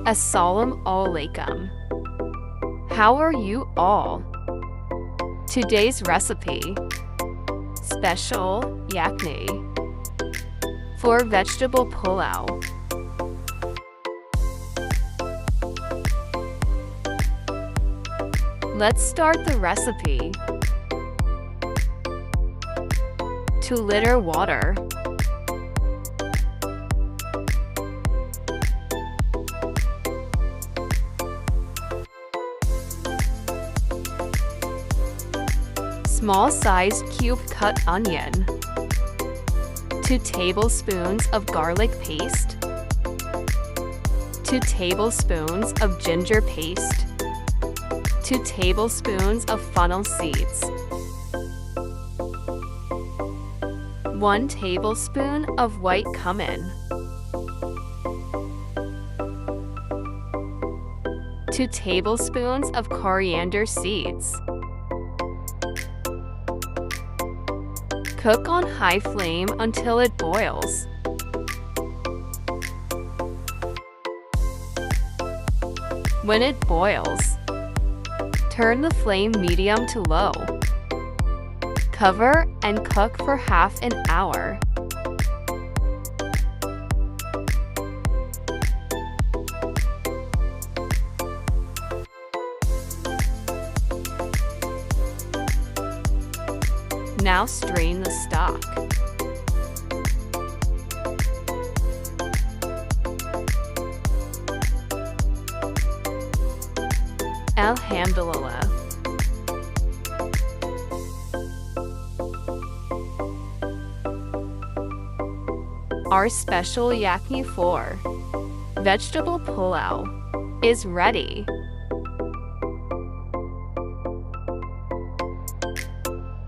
Assalamu alaikum. How are you all? Today's recipe: Special Yakhni for vegetable pulao. Let's start the recipe. 2-liter water. Small-sized cube-cut onion. 2 tablespoons of garlic paste. 2 tablespoons of ginger paste. 2 tablespoons of fennel seeds. 1 tablespoon of white cumin. 2 tablespoons of coriander seeds. Cook on high flame until it boils. When it boils, turn the flame medium to low. Cover and cook for half an hour. Now strain the stock. Alhamdulillah. Our special Yakhni For vegetable pulao is ready.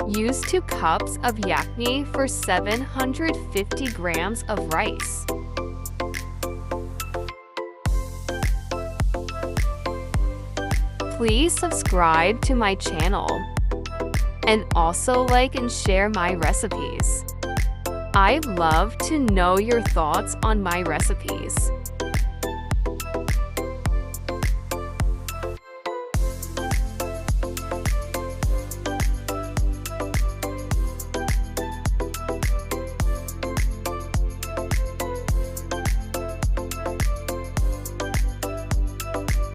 Use 2 cups of yakhni for 750 grams of rice. Please subscribe to my channel and also like and share my recipes. I'd love to know your thoughts on my recipes.